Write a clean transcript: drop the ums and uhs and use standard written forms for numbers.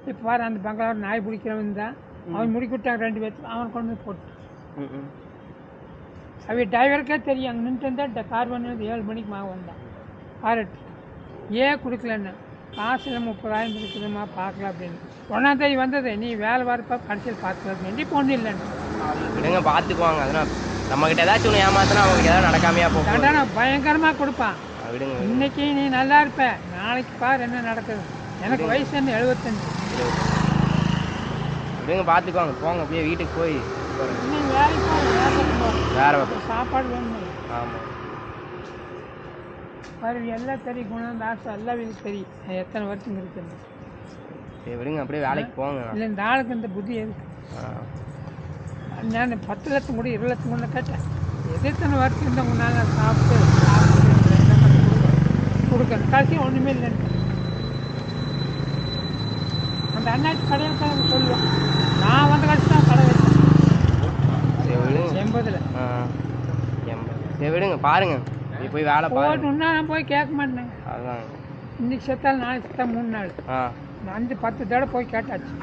இப்போ பாரு அந்த பங்களாவில் நாய் பிடிக்கிறவன் தான் அவன் முடிக்கிட்டான் 2 பேர்த்துக்கு அவன் கொண்டு வந்து போட்டு அவ டிரைவருக்கே தெரியும் அங்கே நின்று இருந்தால் கார் பண்ணது 7 மணிக்கு வந்தான் காரட்டு ஏன் கொடுக்கலன்னு காசில் 30,000 இருக்குதுமா பார்க்கலாம் அப்படின்னு 1ஆம் தேதி வந்தது நீ வேலை வரப்போ கடைசியில் பார்த்துக்கலாம் வேண்டி பொண்ணு இல்லைன்னு விடுங்க பார்த்துக்குவாங்க. அதனால் நம்மக்கிட்ட ஏதாச்சும் ஒன்று ஏமாத்தினா அவங்களுக்கு ஏதாவது நடக்காமையா போகும். தண்டனை பயங்கரமாக கொடுப்பான். விடுங்க. இன்னைக்கு நீ நல்லா இருப்ப, நாளைக்கு பார் என்ன நடக்குது. எனக்கு வயசு என்ன 75. விடுங்க பார்த்துக்குவாங்க. போங்க அப்படியே வீட்டுக்கு போய் இன்னும் வேலைக்கு போகிறேன் வேறு பக்கம் சாப்பாடு வேணும். ஆமாம் பாரு எல்லாம் தெரியும் குணம் ஆசை எல்லாம் வீட்டுக்கு தெரியும் எத்தனை வருஷம் இருக்குது. சரி விடுங்க அப்படியே வேலைக்கு போங்க. இல்லை இந்த ஆளுக்கு இந்த புத்தி எதுக்கு? நான் 10 லட்சம் கூட 20 லட்சம் கூட கேட்டேன். எத்தனை வருஷம் இந்த முன்னாங்க சாப்பிட்டு கொடுக்கணும் காசு ஒன்றுமே இல்லைன்னு அந்த அண்ணாச்சி கடையில் கிளம்பி சொல்லுவேன். நான் வந்து கழிச்சு தான் கடை வச்சேன் 80ல். சரி விடுங்க பாருங்க போய் வேலை போட்டுன்னா நான் போய் கேட்க மாட்டேன். அதுதான் இன்னைக்கு செத்தால் நாளைக்கு செத்தா 3 நாள் 5-10 தடவை போய் கேட்டாச்சு.